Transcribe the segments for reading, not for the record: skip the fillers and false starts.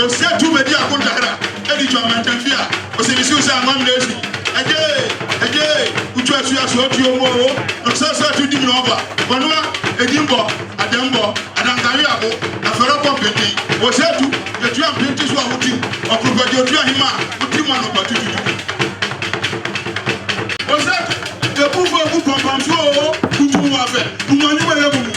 Osei Tutu bedi akontakra edi twa mantamfia Osei bisi usa amamnesi eje utu asu so otu omo no so tu di mnoba bonwa edimbo adambo adankari abo afero kompeti Osei Tutu etu ampeti so awuti okrubaje otu ahima uti mo no patutu Osei Tutu ebufu ebu pompam so kutu wa fe umani wa yebu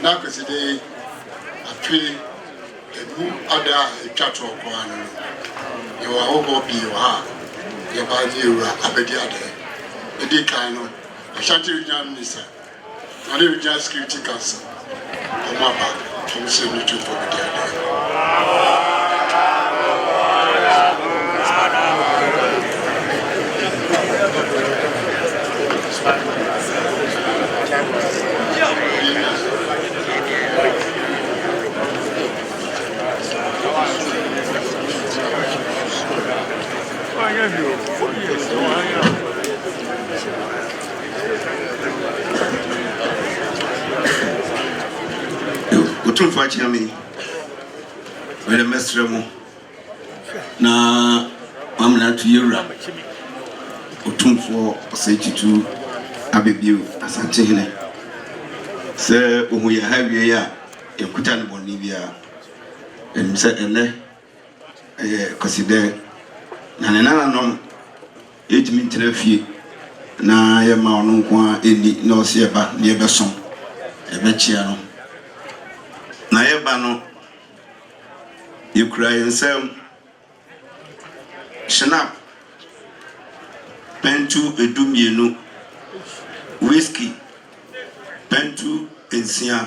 na Akwasidae atwe ebu ada etwato kwano ye wa obo bi wa ye ba je ura abedi ade edi kan no Ashanti Regional Minister and the Regional Security Council Omaba Otumfuo Osei Tutu for the Otumfuo Osei wele mesremo na mamna tu yura Otumfuo Osei Tutu abebiu Asantehene se ohu ya hawie ya ekuta no boni bia emse ene Akwasidae na ne nananom etimi ntena fie na ye ma ono nko eni na ose eba na ye besom ebe chia no na ye ba no ye kura yensem shnap pentu edumienu whiskey pentu ensia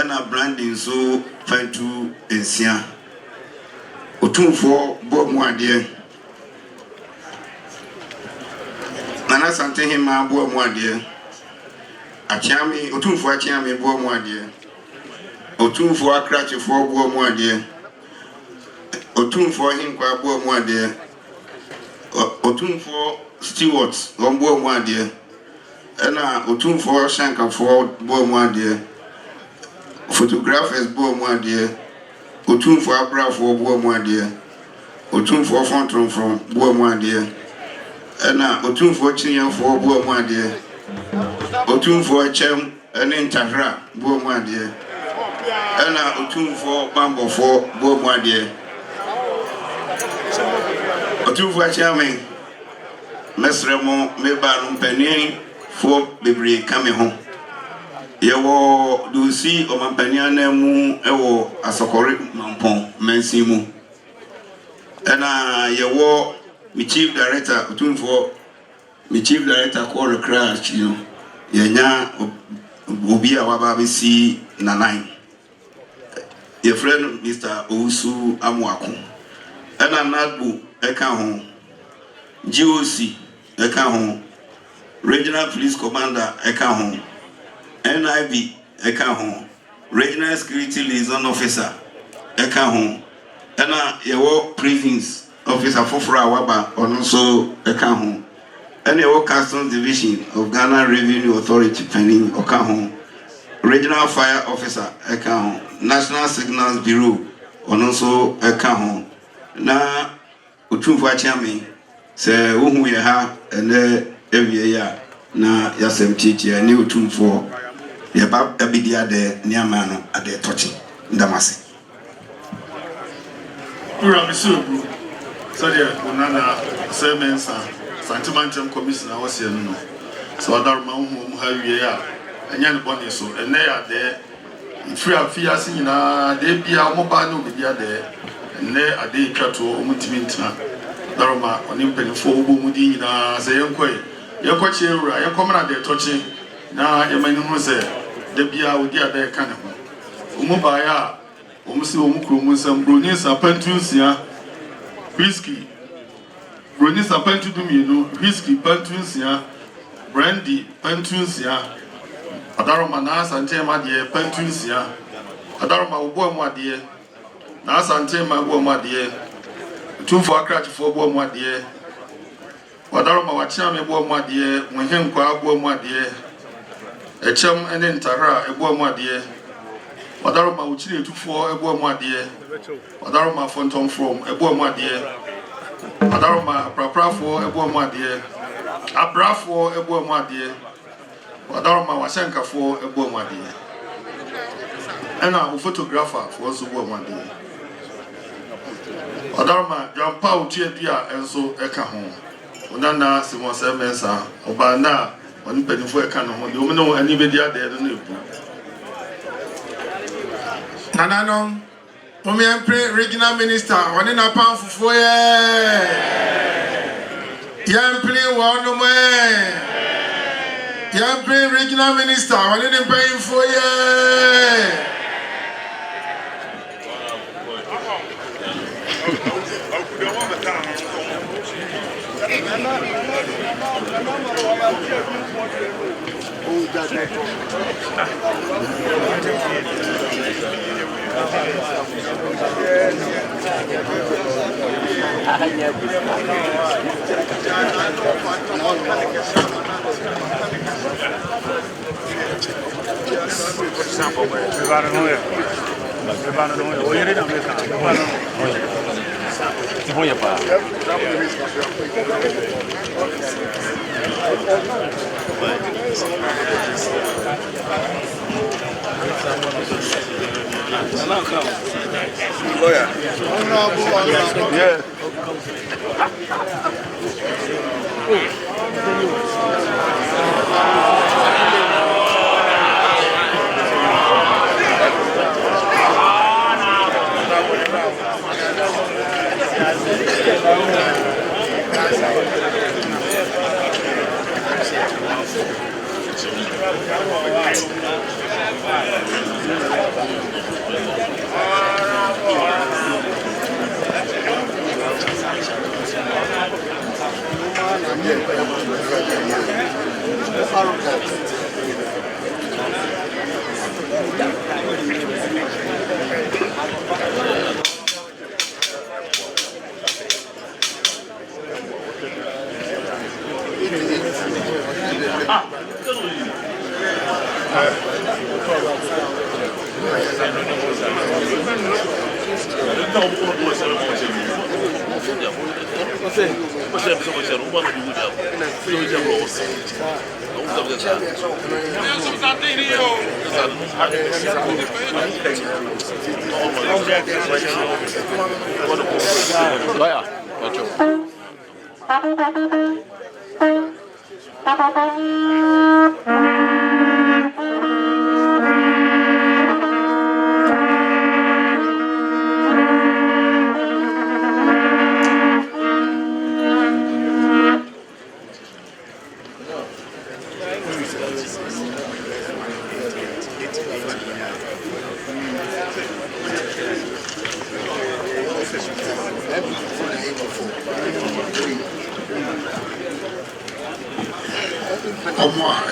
ena branding so pentu ensia Otumfuo bo mu ade nana Asantehene ma bo mu ade achiami Otumfuo achiami bo mu ade Otumfuo akrachefo bo mu ade Otumfuo hinkwa bo mu ade Otumfuo stewards bo mu ade ena Otumfuo shankafo bo mu ade photographers bo mu ade Otumfuo abrafo bo mu ade Otumfuo fontron from bo mu ade ena Otumfuo chinyafo bo mu ade Otumfuo chem ene ntahra bo mu ade ena Otumfuo bambofo bo mu ade Otumfuo achiame mesremo meba no mpanin fo bebre kame ho yewo dusi o mampania na mu ewo asokore mampon mansimu ena yewo mi chief director Otumfuo mi chief director ko crash you yenya obi a waba besi nanan ye friend Mr. Owusu Amuako ena nadbu eka ho GOC eka ho regional police commander eka ho NIB eka ho regional security liaison officer eka ho ena yewo prisons officer fofora waba ono so eka ho ena yewo customs division of Ghana Revenue Authority Penin oka ho regional fire officer eka ho national signals bureau ono so eka ho na Otumfuo achiame se ohu ye ha ene ewie ya na yasem chichi ni Otumfuo ye ba abidi ade ni amano ade tochi ndamase ura misubu so dia onana semensa santimantem commissioner wose no so adarma hu ha wie ya anya ne bone so ene ya de free afiase nyina de bia mo ba no bidi ade ene ade twato omutimi ntina darma oni mpenifo obo mudi nyina se yenkwache ura yenkomna de tochi na yemani hu se de bia odi ade ka ne ho omu ba ya omusi omukro mu nsam broni sapantu nsia whisky broni sapantu dumienu whisky pantu nsia brandy pantu nsia adaroma na Asantehene ma de pantu nsia adaroma obo mu ade na Asantehene ma obo mu ade Otumfuo akrachefo obo mu ade adaroma wachia me obo mu ade Manhyia obo mu ade echem ene ntara obo mu ade Wadaroma uchire Otumfuo ebo amade Wadaroma fontom from ebo amade Wadaroma praprafo ebo amade abrafo ebo amade Wadaroma washankafo ebo amade ena photographer for so ebo amade Wadaroma grandpa utuedua enso eka ho onana simonse mensa oba na oni penifo eka no ho de omno ani bedi ade no ebu Nananom, Omian Regional Minister, one in a pound for Young Play one no way. Young Play Regional Minister, one in a paying for Lawyer. Yeah.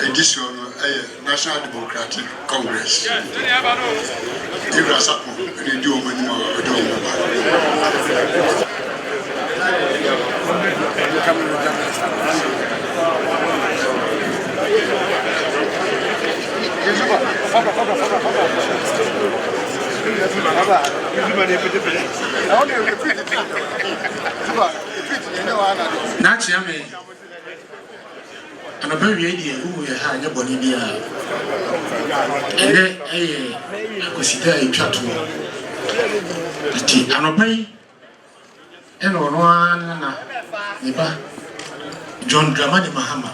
Edition National Democratic Congress. And a very idea who we had your Bolivia. And then Akwasidae Tutu. And a pay and on one John Dramani Mahama,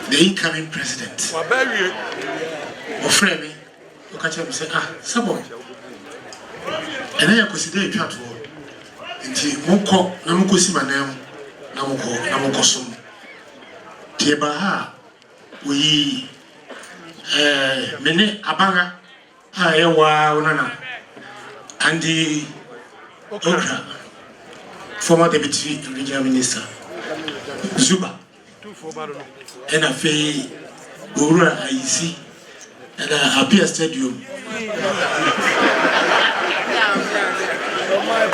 the incoming president. Or Fremy, look at him say, someone. And I Akwasidae Tutu. Inti Moko, Namuko Simanem, Namuko Sum. Tebaha, we mene abanga ayewa onana and the Okra, former deputy regional minister Zuba and a fee Ura Aisi and a happier stadium.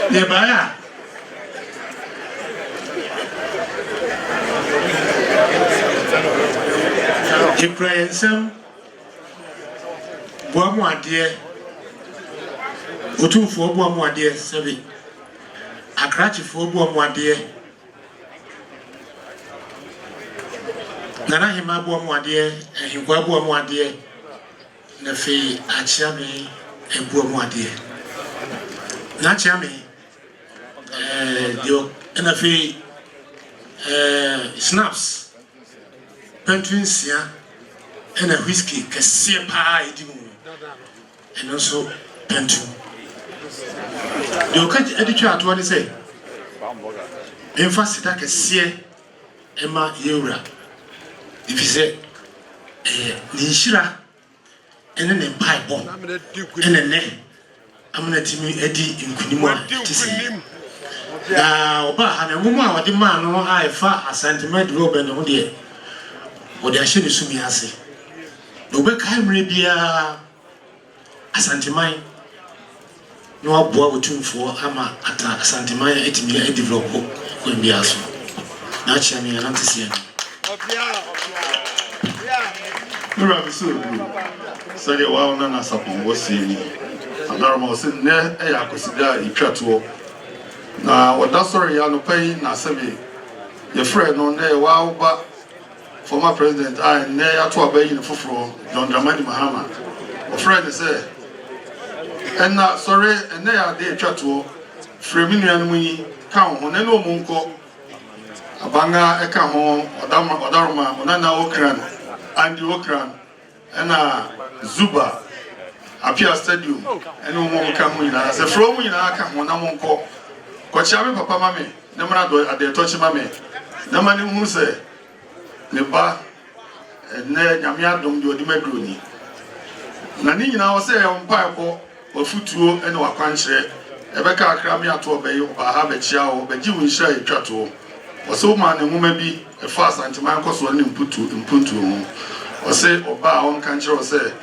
Tebaha. Ibrahim Boamwade Otumfuo Boamwade Sebi Akrachifo Boamwade Nana Hima Boamwade Himwa Boamwade Nafi Achiame Boamwade Nachiame Dio Nafi Snaps Pentrinsia and a whiskey, Cassia pie, and also Pentu. You can't educate what they say. Emphasis that can see Emma Yura. If you say, Nishira, and then a pipe bomb, and a name. I'm going to meet Eddie in Kunimo. Now, Oba, and a woman with the man who I far Asantehene robe and oh dear. What I should assume I say. The work I may be Asantehene. No boy Otumfuo Ama at Asantehene 8 million develop when be asked. Now, Chammy, and Auntie. No, I'm so good. So, the one on us upon was saying, and there was in there a Akwasidae Tutu. Now, what that's sorry, I no pay, na semi. Your friend on there, wow, but former president, I near to obey in the Fufro, John Dramani Mahama. A friend is there. And not sorry, and they are there, Tutu. Freminian, we count on no munko. Abanga, Eka home, Odarma, Onana Okran, and the Okran, and Zuba. Appear stadium, and no more come in as a from in a come on a monko. Kochami papa mame, Namado at the touch mame. Namani who say, Neba, and ne Yamiadum do the Medruni. Nani now say on Pipo, or Futu and Wakanche, Ebeka Kramia to obey, or have a chow, but you will share a chateau. Or so man and woman be a fast antimancos one in Puntu, or say, or bar on country or say.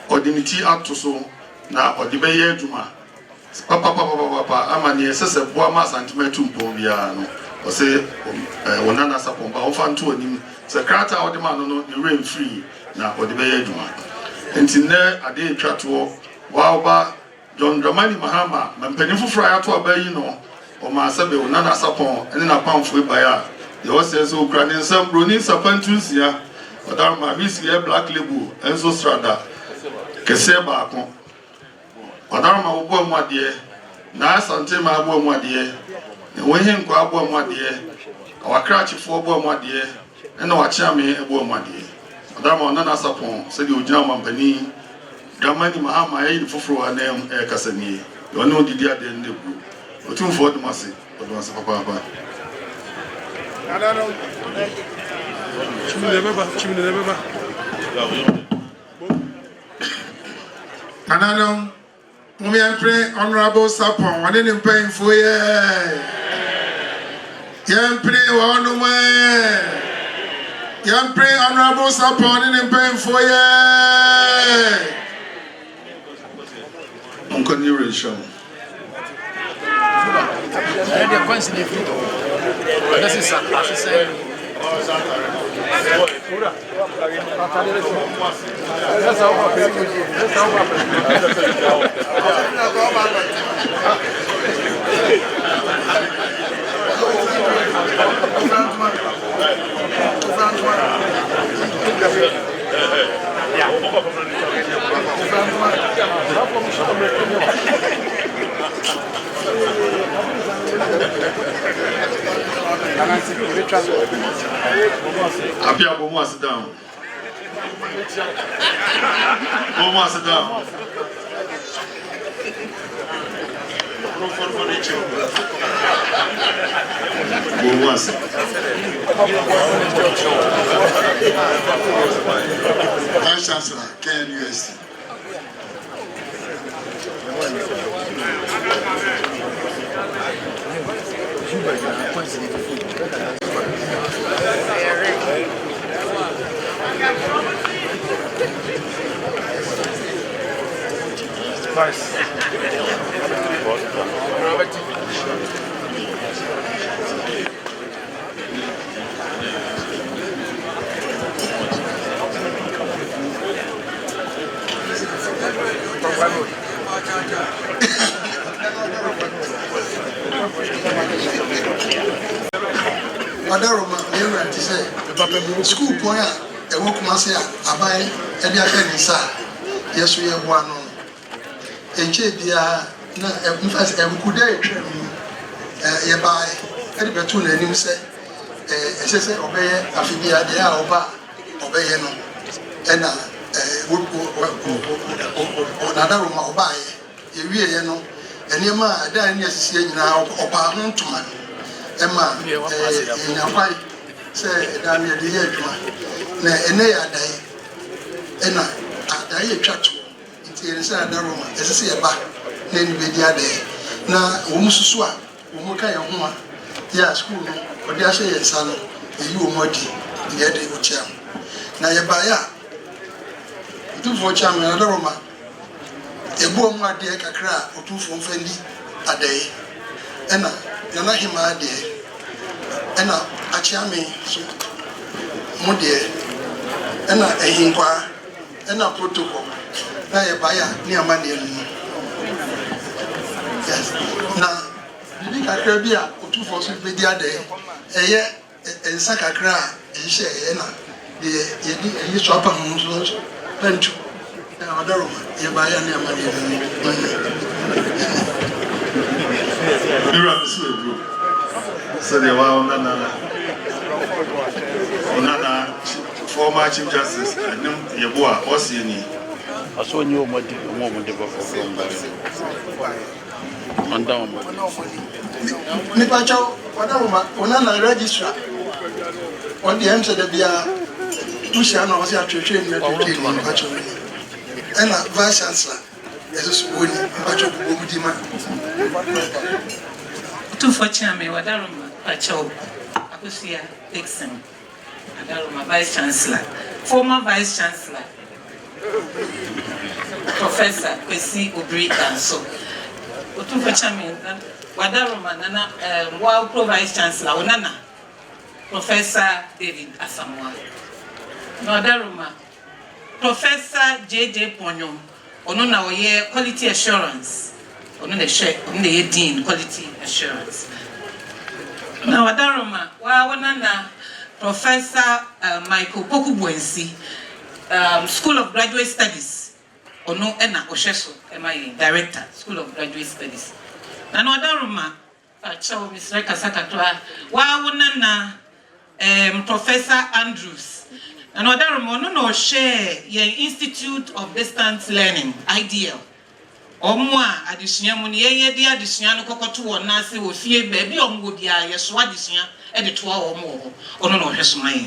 Ordinity up to so now, or the Bayer Juma. Papa, Amani, a boy, mass and metum pombiano, or say, Onana Sapon, often to him, Secreta or the man on the rain free now, or the Bayer Juma. And in there, a day chatwo, Wauba, John Dramani Mahama, Mampeniful Friar to obey, you know, or Masabe, Onana Sapon, and then a pound for buyer. The horse says, oh, granting some Brunin Sapantus here, or down my whiskey, black label, and so strada. Keseba kon Odarma obo amade na Asantehene abo amade e wohin kwa abo amade awakrachifo abo amade e na wachiame abo amade Odarma onana sapon se de ogina mampani Dramani Mahama e foforo anem e kasani yo ne odidi ade ne bru Otumfuo Osei papa Chimney Manano, we are praying honorable Sapon, one in paying for ye. Young pray one way. Young pray honorable Sapon in paying for ye. Uncle Nero show. This is a Apia Bomo sit down. Bomo sit down. Bomo sit. Vice Chancellor, KNUST. Adaroma, you are to say, school boy, a walk Kumasi, a buy, and the Afghanistan. Yes, we have one. And Chedia, in fact, a good day, a buy, and the Betun and him say, obey, Afibia, the Alba, obey, and Nadaroma Obaye, you know, and Yama, then yes, now, Opa, no to man, Emma, in a white, say, Daniel, the year, and they are day, and I die a chat. It's a Daroma, as I say about name with the other. Now, Umususwa, Umukaya Huma, yes, school, or the Ashay and Sano, you muddy, the other Ucham. Now, Yabaya, Otumfuo Cham, and Daroma, a boom, my dear Kakra, Otumfuo Fendi, a day, and Nana Hima a day, and a Chami, so Mudia, and a Hinkwa, and a protocol. Na ye baya ni amani elu. Yes. Na bibi kakra bi a Otumfuo so be dia de eye ensa kakra ehye eye na de ye di eyi so apa mu so pentu. Na odaro ye baya ni amani elu. Mira so bro. So the wa onana former chief justice anim yeboa Osei ni I saw you more than from and down. Nipacho, Onana registrar. On the answer, there be a Luciano was a training Nipacho. And a vice chancellor, as a school, Nipacho Bumudima. Otumfuo Chame, Wadaroma, Pacho, Akusia, Dixon, Wadaroma, vice chancellor, former vice chancellor. Professor Kwesi Obrika so Otumfuo Chame Wadaroma nana Wow Pro Vice Chancellor Onana Professor David Asamoah Wadaroma Professor JJ Ponyo Onona oye quality assurance Onona Dean quality assurance na Wadaroma Wanana Professor Michael Pokubwensi School of Graduate Studies Ono ena Osheso MI Director School of Graduate Studies na no Wadaroma Chao Mr. Kasakatwa Wanana Professor Andrews na no Wadaroma no share ye Institute of Distance Learning IDL Omwa adesua mu ne ye de adesua no kokoto wona se wo fie ba bi omwo bia ye so adesua e de to a omo ono no hweso man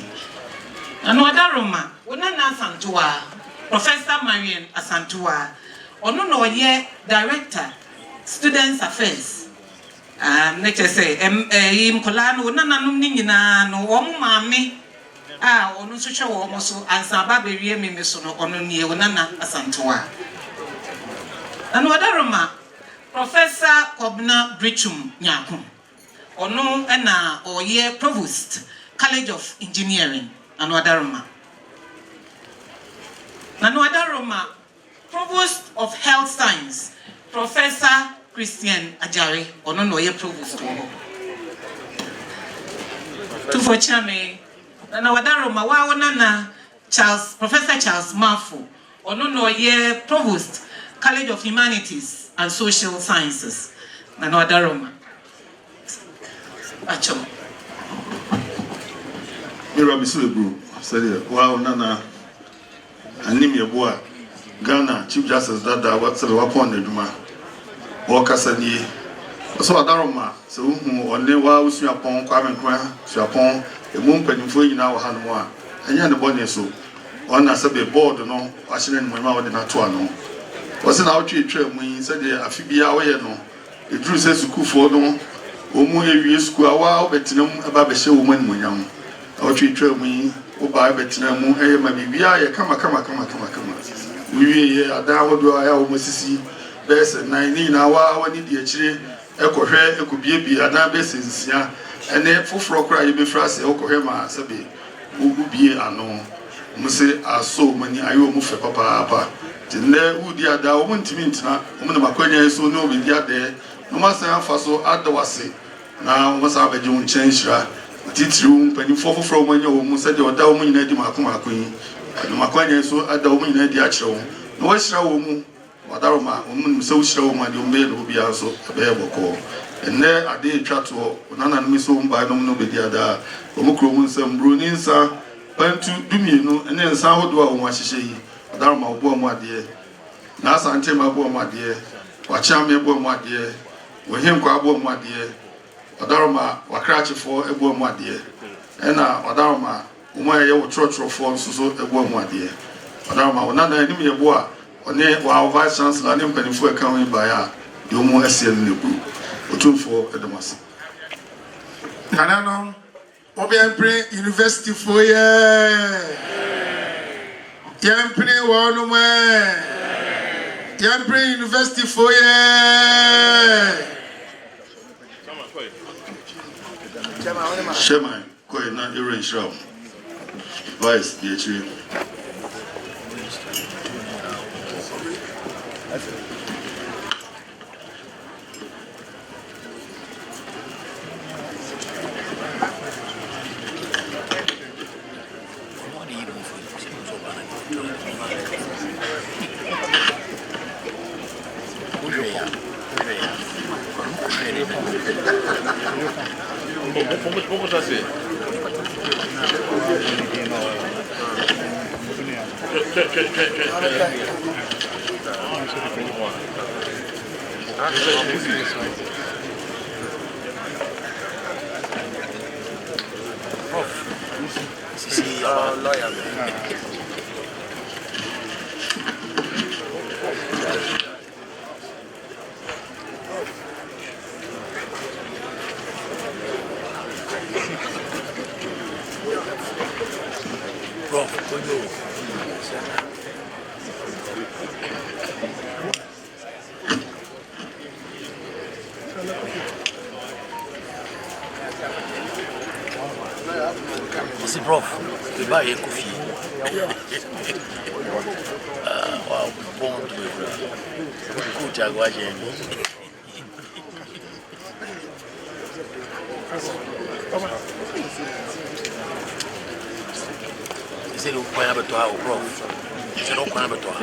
na no Wadaroma wona Asantewa Professor Marian Asantewa ono no ye Director Students Affairs let's say imkola no na nanum ni nyina no omo maame ono so hwe wo mo so ansa ba bewie me so no ono nie wona Asantewa and Wadaroma Professor Kobna Brichum Nyako ono na oye Provost College of Engineering and Wadaroma and Wadaroma Provost of Health Science Professor Christian Ajari ono no oye Provost Otumfuo Chame and Wadaroma wa wona Charles Professor Charles Mafo ono no oye Provost College of Humanities and Social Sciences. And Wadaroma. Acho. Mira Bisubu said, wow, Nana, anim your boy, Ghana, Chief Justice Dada, what's the weapon the Duma, or Cassani. So Wadaroma, so who on the wow, Siapon, Kwame Kwan, Siapon, a moon penny for you now, Hanwa, and you're the bonnet so. One as a board, no, Washington, my mouth in Atuano. Wasn't out to train when he said, I feel be away no. It drew says to cool for no. Omu school a while, but no about the show woman when young. Out to train me, or by Bettinam, hey, maybe come. We are down do I almost see. Best at 19 hours, I need the tree, echo hair, echo be a basis, yeah. And then for frog cry, you be frasy, Okohema, Sabi, who be unknown. Must are so many I will move for papa. Ne udi ada o ntimi ntina o me na makwanya so no be dia de no masan fa so adawase na o masa abaje un chenhira titiri mpanifo foforo manya o mu se de oda o mu nyina di makomakon no makwanya so ada o mu nyina di a kire wo no wa hira wo mu Wadaroma o mu se wo hira wo ma de o me no bia so be boko enne ade twato nana no so mba no be dia da o mu kro mu nsam bro ni nsa pantu dumienu enne nsa hodo a o mu ahyehye yi Wadaroma obo mwade na Asantehene obo mwade Wachame obo mwade Wohimkwa obo mwade Wadaroma Wakrachifo obo mwade ena Wadaroma umoya ye wotrɔtrɔfo nsoso ebo mwade Wadaroma wonana anim ye bo a one wa vice chancellor ne mpanifo aka wi ba ya de omo asiel ne ku Otumfuo edemase Nanano Obianpre University for ye Yampre Wanuma Yampre University for ye Shema koi na ire shram vice the tree Como já sei? Sim, lawyer. C'est prof, le bas est confié. Wow, bon, écoute, à quoi j'ai c'est le point avec toi au prof. C'est le point avec toi.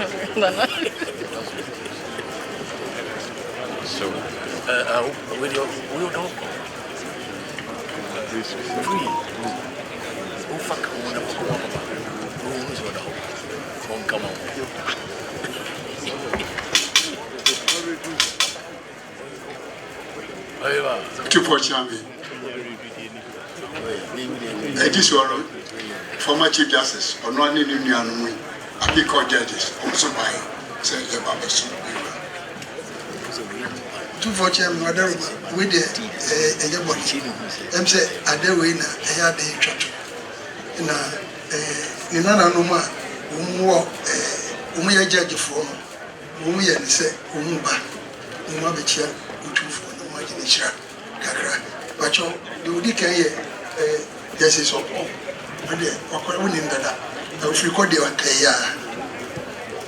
So, we don't. Free. Oh fuck, come on. Otumfuo Chami. This one, former Chief Justice, or no any union, I call judges, also by say about the soup. Otumfuo Chami, Wadaroma, with the Ejabon. I'm say, I do win a yard day church. In Nana Umuya judge for Umuya and say, Umuba, Umabachia, Otumfuo, Umajinishra, Kakra, Bacho, the Udika, Justice of all, but they are winning that. I will record the Akaya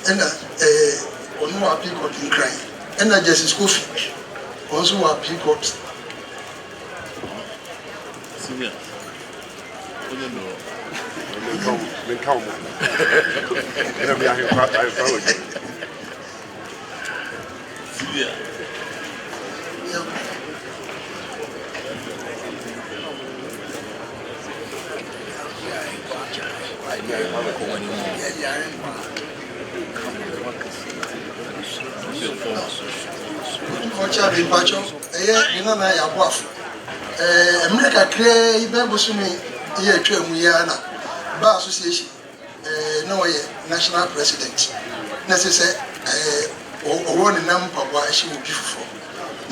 and on no appeal court in crime, and I Justice Kofi also appeal court. Sylvia. Calma. Eu me arrependo, eu falo aqui. Sylvia. Unfortunately, Pacho, you know, I have waffle. America Cray, Babusumi, here to Muyana, Bar Association, no national president. Necessary, or one number why she will be for.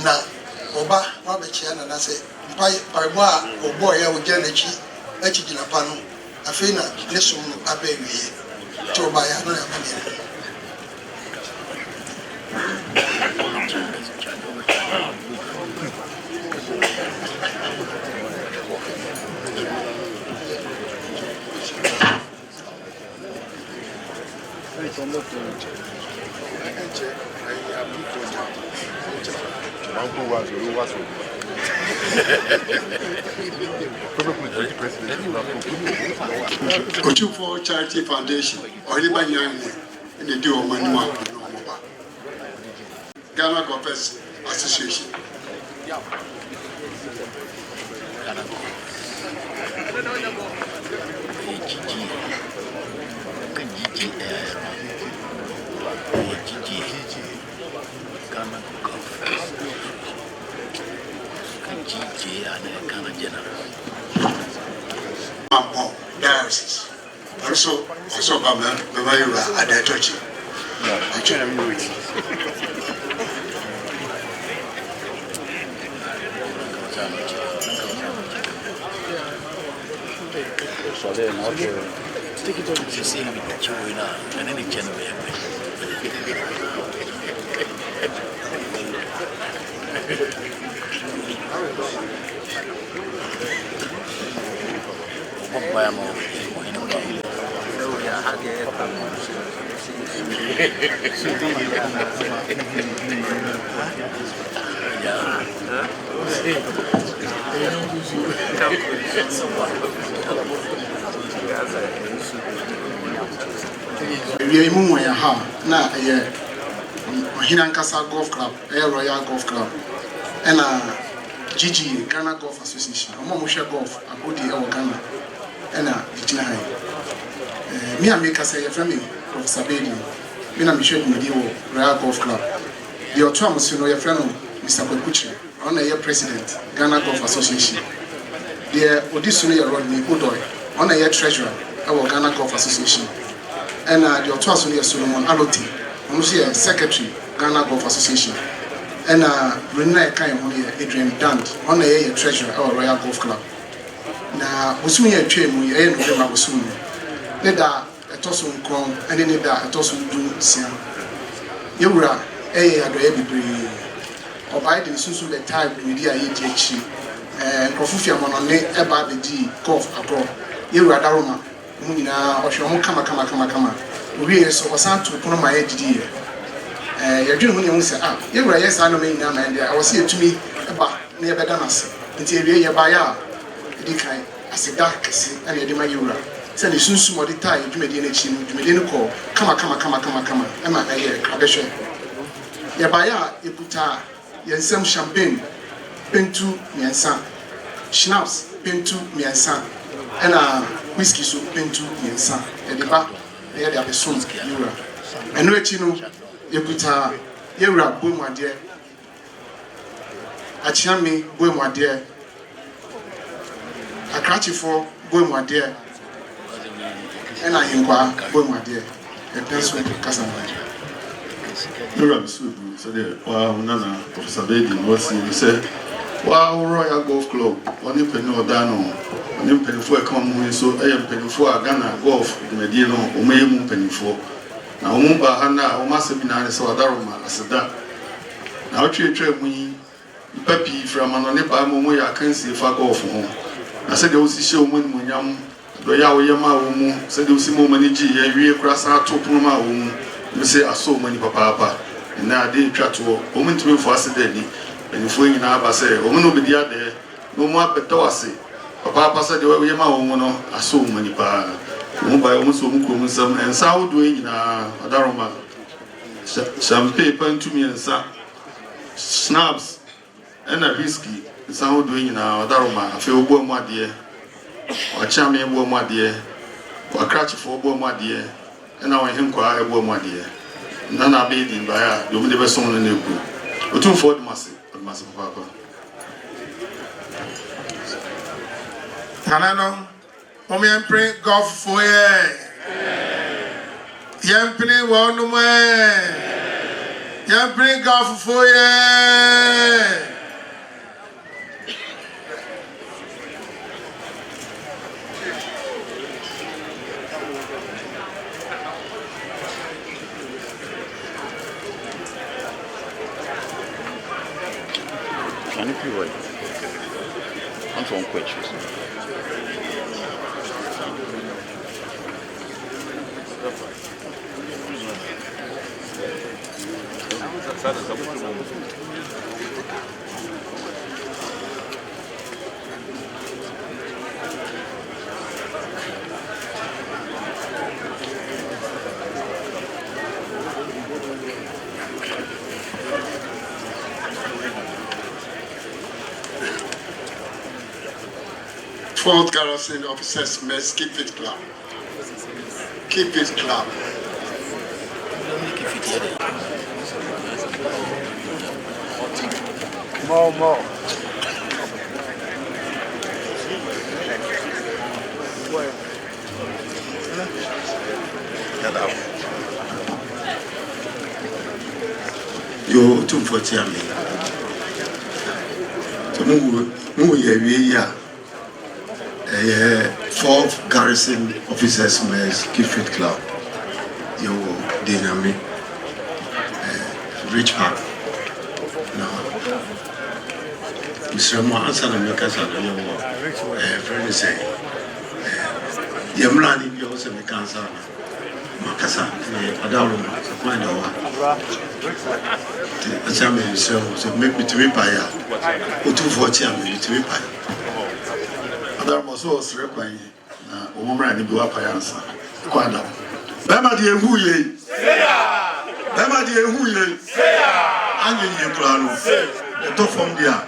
Now, Oba, Mabachian, and I say, by or boy, I will get a cheap, Echigilapano, Afina, Nessum, Abbey, to buy another money. Otumfuo Charity Foundation, or Libanyani, and they do a manual. Ghana Golfers Association. Ghana Golf GG and Ghana General. Diocese. Also Bama at the church. Take it on to see him with China and any general. We are moving ha na Hinankasa Golf Club, Royal Golf Club, and GG Ghana Golf Association. Musha Golf, a good deal of Ghana, and me and make us say a friend of Sabedi. Me and Michelle Medio, Royal Golf Club. The Otumfuo you know your friend Mr. Bekuchi, on a year president, Ghana Golf Association. The Odisuni Rodney Udoy, on a year treasurer, our Ghana Golf Association. And the Otumfuo Solomon Aloti, who's here secretary, Ghana Golf Association. And Renee Kayan, Adrian Dant, on a year treasurer, our Royal Golf Club. Now, Busumi a train, we ain't November Busumi. Neda a tossum crown, and then a tossum do siam. Yura, Adobe, or by the Susu the type media ETH, and Profufia Monone, Eba the G, Golf abroad. Yura Daruma, Munina, or Shamu Kama. We are so Santo Punoma AD. You're doing when you say, Yura, yes, I know me now, and I was here to me about near Bedanas, until you buy out. Dikai as a dark and a dema Yura. Send the soon small tie, you made in a chin, you made in a call. Come, Emma, I hear Crabesha. Yabaya, Yaputa, Yansam champagne, Pentu, Miansan, Schnapps, Pentu, Miansan, and whiskey soup, Pentu, Miansan, and the back, they had a soon Yura. And no chino, Yaputa, Yura, boom, my dear. Achami, boom, my dear. A cratchy for boy, my dear, and I inquire, boy, my dear, a pencil to Cassandra. So there, Nana, Professor Bedi, was he said, wow, Royal Golf Club, one in Peno Dano, one in Penifo, come so I am Penifo, Ghana Golf, the Mediano, Omeum Penifo. Now, Mumba Hana, or Massabina, so Adaroma, as a that. Now, trade me, Peppy from Anonepa, Momoya, can see if I go for home. I said there was a show when Munyam, Doya Yama, said there was more money, a real crass out to Puma, you say I saw many papa, and now they try to woman to me for Asadeni, and if we in Abba say, woman will be there, no more Petawasi. Papa said there were Yama, I saw many pa, whom by almost some and so doing in Adaroma. Champagne pen to me and snaps and a whiskey. Sound doing now, Daruma, a few boy, my dear, or charming boy, my dear, or cratch for boy, my dear, and now I him cry a boy, my dear. None are bathing by her, you'll be the best one in the group. Otumfuo Osei, Papa. Tanano, Omian golf for ye. Yampini, one way. Yampini golf for ye. Can you feel right? I'm from questions. Fourth garrison officers must keep it club. Keep it club. More. Yo Otumfuo Osei. So mu ye 4th Garrison Officers Mess Kifit Club. Yo Dynamic Rich Park. Now Mr. Mohansan Mekasa yo friend say Yamlani bi also Mekansa Makasa Adawo find out Asame so make me to be by Otumfuo Osei to be by Adawo so sre kwan na omomra ni bi wa pa yansa kwada Bema di ehu ye Bema di ehu ye anye ye plano the top from there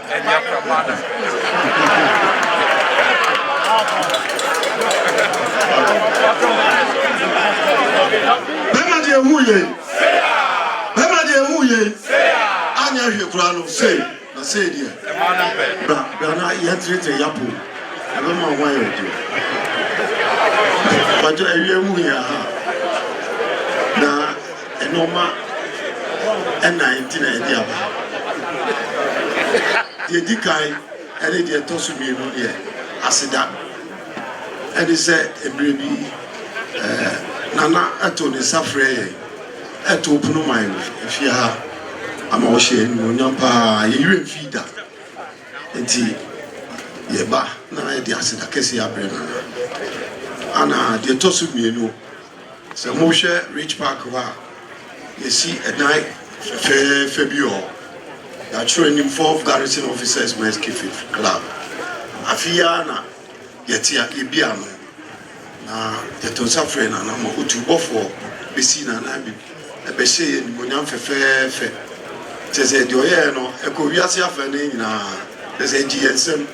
Bema di ehu ye anya hwe kura no say na say dia bra na ye treat yapo ebe ma wan ye do bajo ewie mu ya ha na enoma en19 na dia ba die dikai ene die tosu mi no dia asida ene se ebrebi nana ato ne safre eto puno mai fi ha ama wo hye ni onyam pa ye yire mfida enti ye ba na ye di asida kesi ya bre na ana de tosu mienu se mo hye Rich Park wa ye si a night Febio that training 4th Garrison Officers Mess Kifit Club afia na yetia ebia no na ye to safre na na mo utubofo besi na na bi ebe hye ni onyam fefefe tese de oye no eko wiase afa na nyina tese ji ensem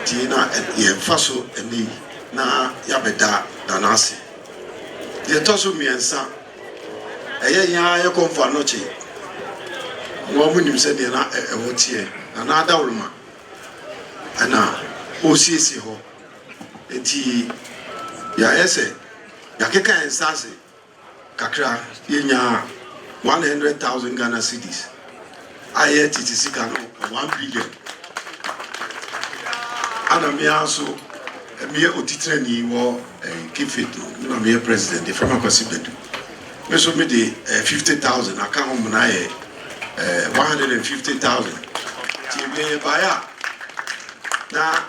ti na ye faso eni na ya beda danase ye toso miensa eye ya ye konfa no chi wo munim se de na ewotie na adawruma ana osiesi ho enti ya ese ya keka ensase kakra yenya 100,000 Ghana cedis aye titisi kanu 1 billion ana mi aso mi otitrani wo Kifit na mi president from Akwasidae me so me de 50,000 aka ho na ye 150,000 ti me baya na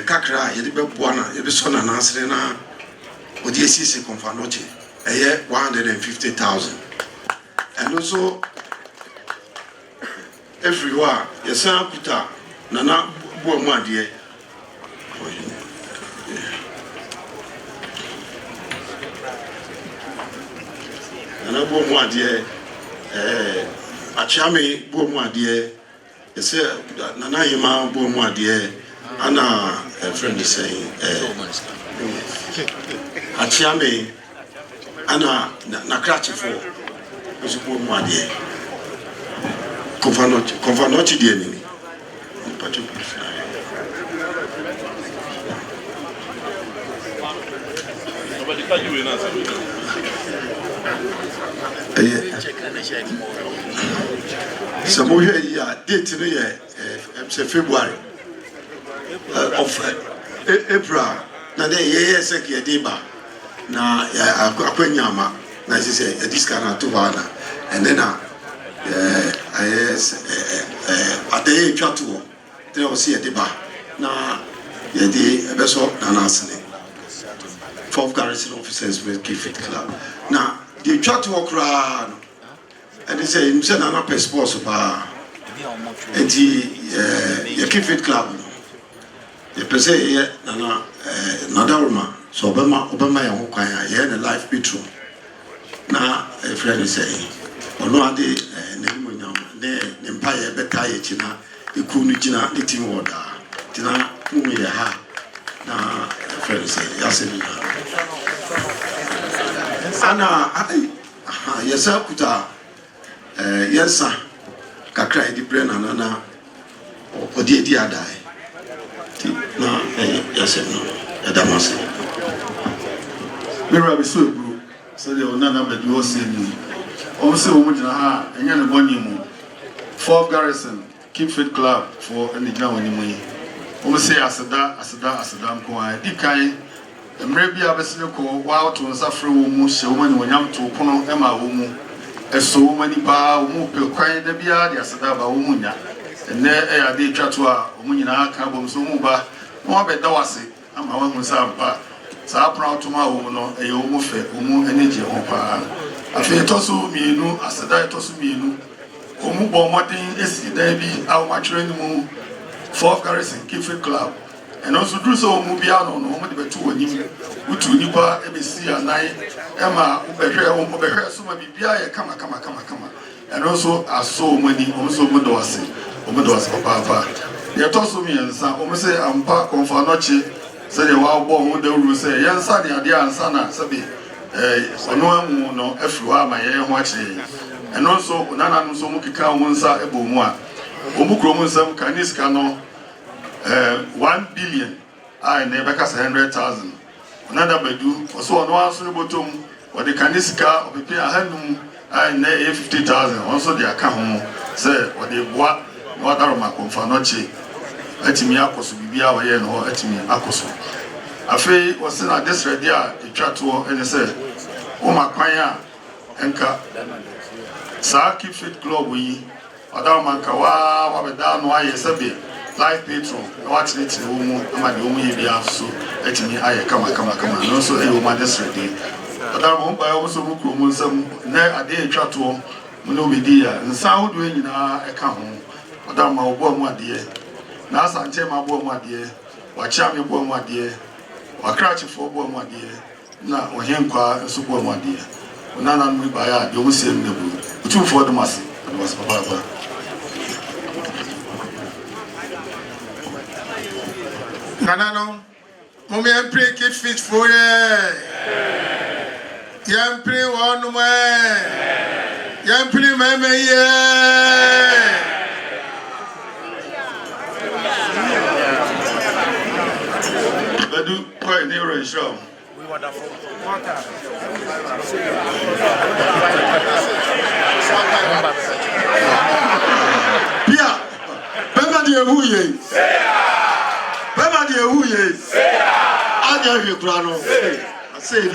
kakra ye de beboa na ye be so na nasre na odi esisi konfa noche eye 150,000 and also everywhere yes akuta nana bo mu ade nana bo mu ade achiame bo mu ade yes nana yema bo mu ade ana friend saying achiame ana na krachi for osupo mu ade konfanochi die ni pacho some ya date no ye February of April na dey ye second day ba na akwanyama na say this kind to bana and then ade twatu they will see a ba na ye dey ebeso na nasne 4th Garrison Officers Mess Kifit Club na the twatu okra no and they say him say na passport so pa and the Kifit Club no ye pese ye na nadawma so obama ya ho kwan ye na life petro na a friend say ono ade na mo nyam ne empire beta ye china ikunu gina the team order tina mu ye ha na a friend say ya se ni ana yesa kuta yensa kakra di brain na odi adai ti na yesa no adamase Mira be so bro so the onana bedu Osei ni o se o mu jina ha enya ne boni mu 4 Garrison Keep Fit Club for any jina woni mu yi o se aseda nko a di kan emre bi abesene ko wa to nsafre wo mu hye wo mani wonyam to pono ema wo mu eso wo mani ba wo mu pe kwan da bia di aseda ba wo mu nya enne ya de twato a wo mu nyina aka bom so mu ba wo be da wase ama wa hu sa ba sa pra to ma wo no e wo mu fe wo mu energy ho pa afi to so mienu aseda to so mienu wo mu bo modern esi da bi a wo ma twere ni mu 4 Garrison Keep Fit Club. And also do so Mubiano, no one but 2 when you to Nipa, ABC, and I, Emma, Uber, so maybe come. And also, I saw many also Mudoasi, Papa. They told me and some almost say, I'm back on for Noche, said the wild born would do say, Yan Sunny, dear and Sana, Sabi, no, everywhere my hair watching. And also, Nana so Mukika, Munsa, Ebumwa, Omukromusam, Kaniskano. 1 billion. I never cast 100,000. Another bedu, also on one sort of bottom, or the Canisca of the Pia Handum, I never 50,000. Also, the account say, or the what are my confanoche. Etimi Akosu, Bibia, or Yen, or Etimi Akosu. A fay was in a disredia, the chatwo, and said, Oh, my choir, Enka Keep Fit Club, we, Adamankawa, Wabeda, no, I sabi. Life patron, watching it in the woman, I'm the only be so let me I come, and also a woman this ready. But I won't buy also some a day chat to him, no be dear, and sound doing in our account. But I'm my boy, my dear. Now, Asantehene my boy, my dear, or Chammy boy, my dear, or Cratchy for boy, my dear. Now, or him car and super, my dear. None of me by our, you will see him the blue. 2 for the massy, and was Papa. Nanano, Mommy and pray Keep Fit for ye. Yam pray one way. Yam pray mama ye. Bedu, quite near a show. We wonderful. Pia, Pema de Huye. Pema de Huye. I tell you, Grano. I say it.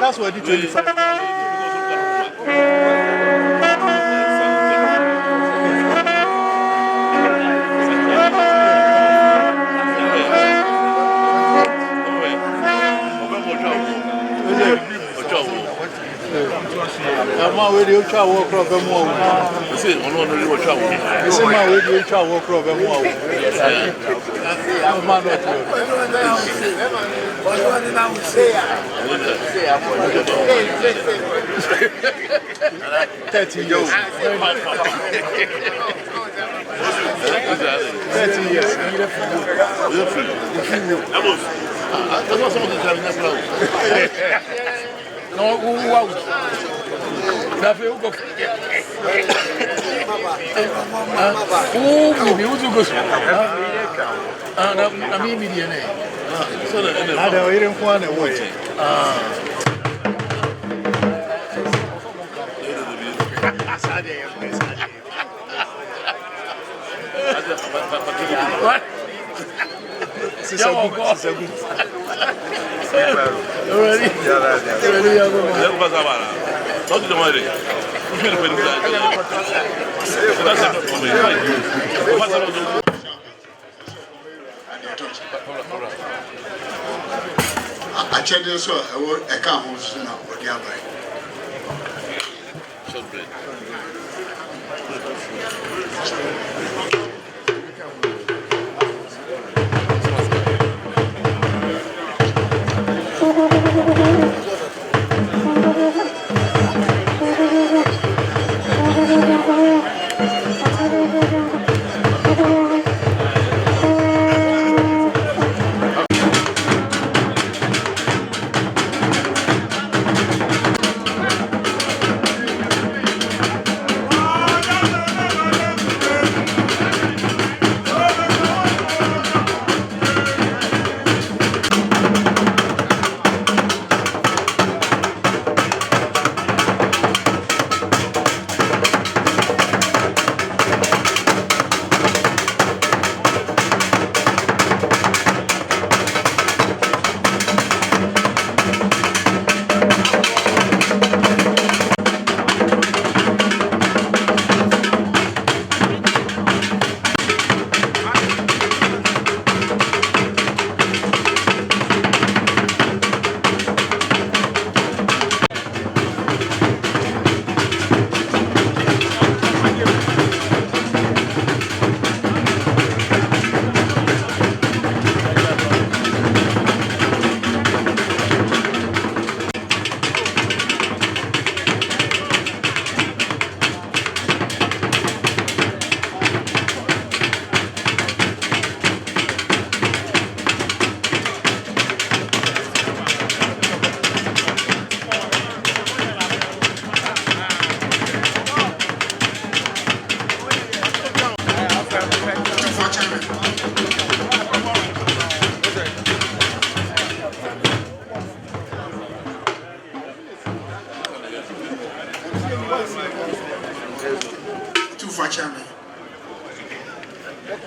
That's what the 25. where you try walk across the wall. I say, on one of you travel. I say, my way you try walk across the wall. I'm not at you. 30 years. 30 years. That's not some of the time. No, wow. That's a good. Oh, you do good. I'm immediately. I don't even want to wait. What? It's a good. Already? I checked this one. I can't hold now.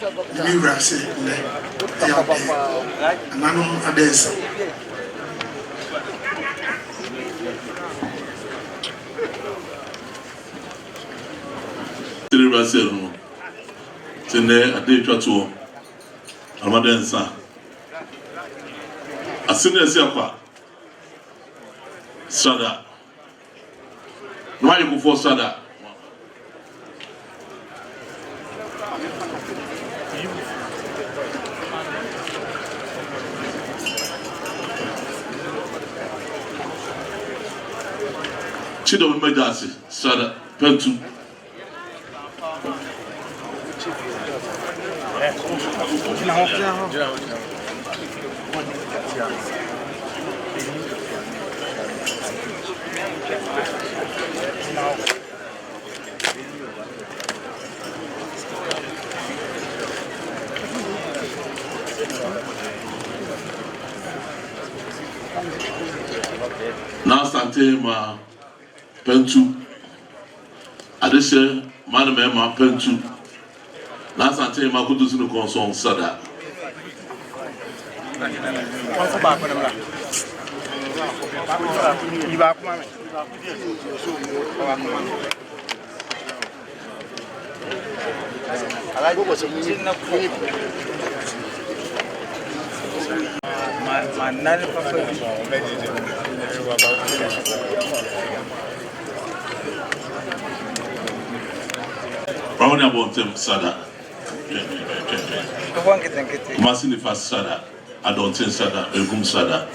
me rase ne ya nanom adensa rase no tene ade twato amadensa asene esi akwa sada no ayi ku for sada chido mmejasi sada pentu na Asantehene ma pentu adese man me ma pentu na Asantehene ma kudu sinu konson sada Brown about him sada Kumasi ni fast sada adulting sada egum sada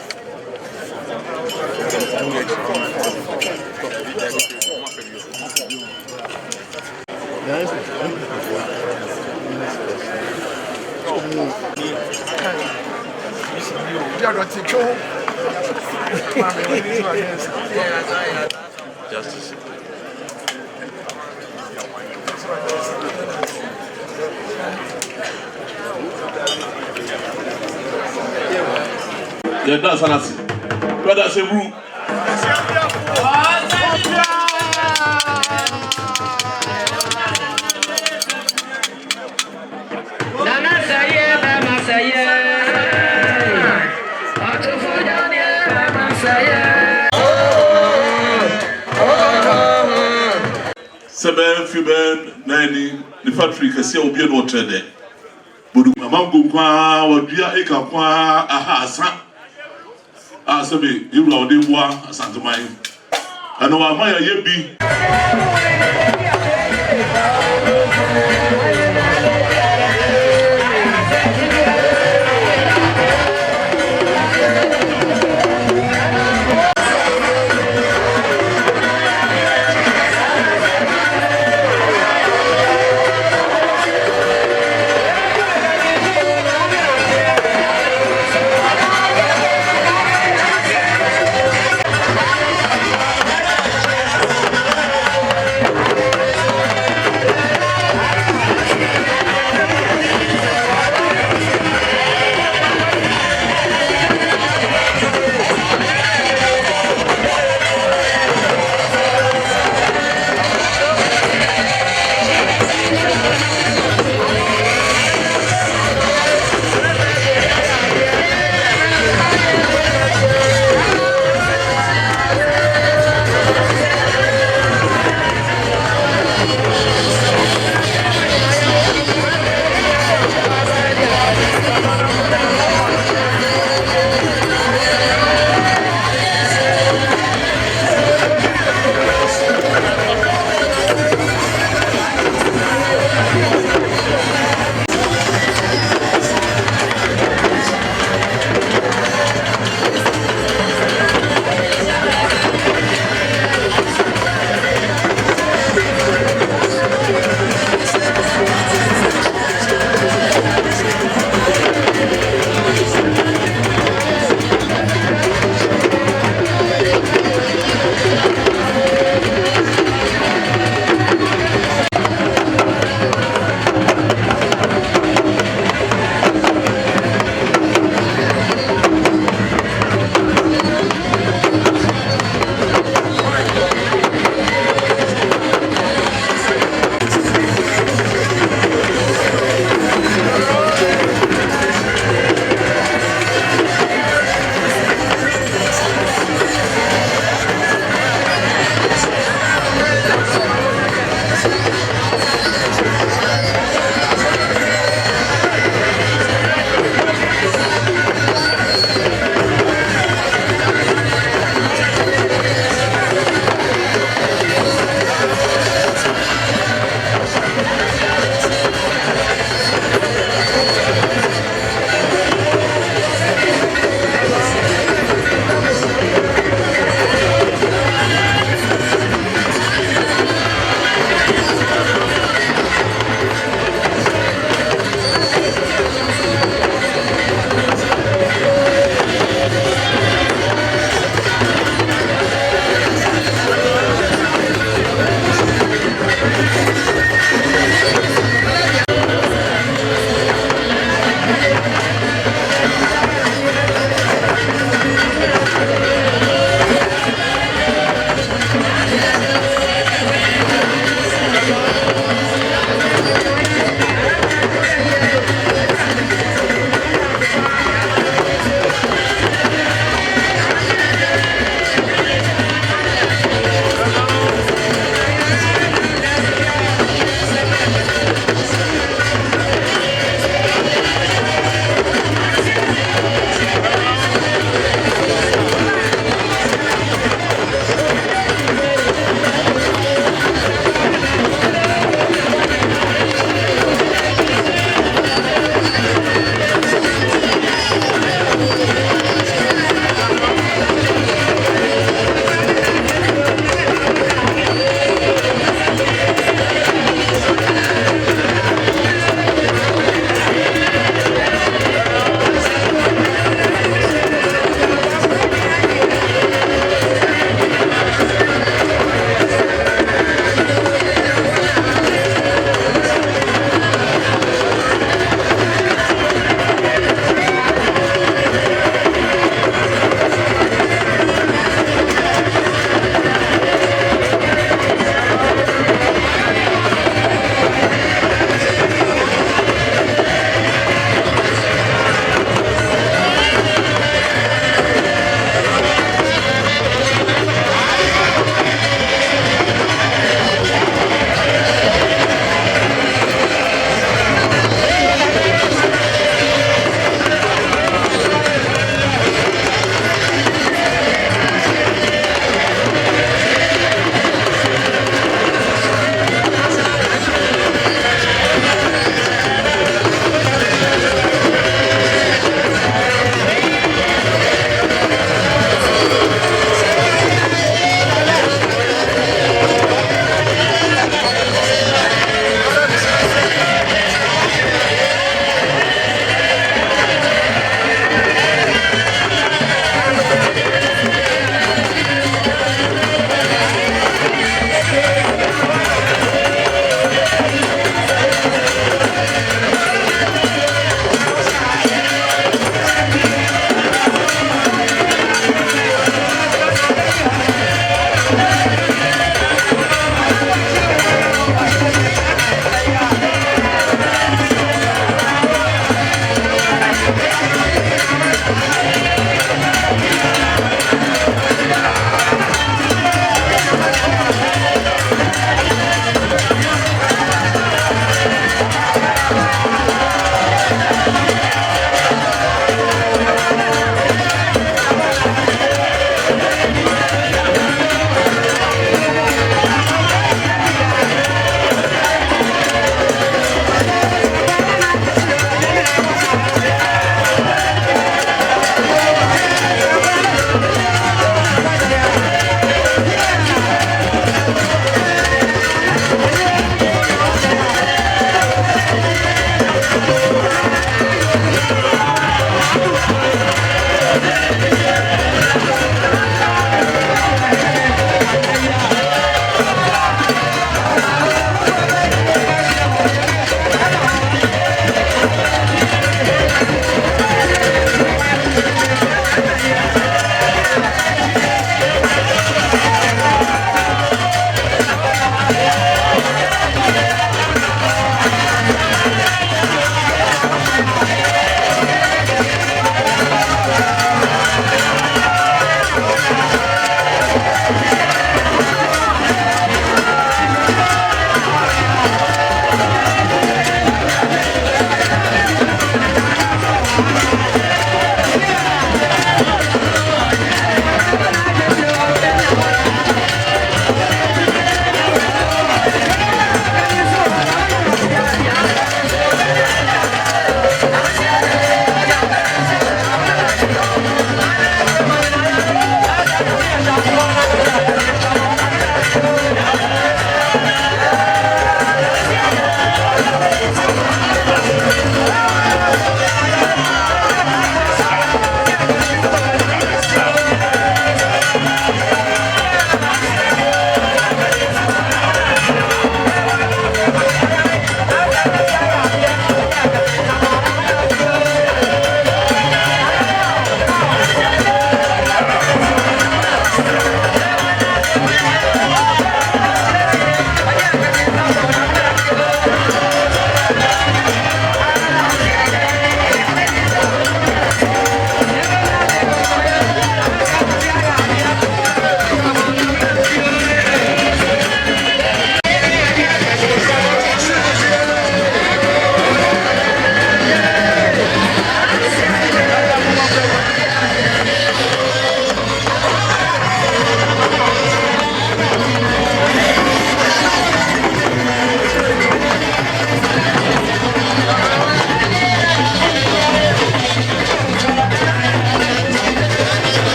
justice yeah, that's Anasi. Brother Sebru. Seven Fiben, Nani, the factory can see obi no trade. Budu mamgo kwa wadua eka kwa aha asa. Asabe iru odebua asanteman. Ano wa maya yebi.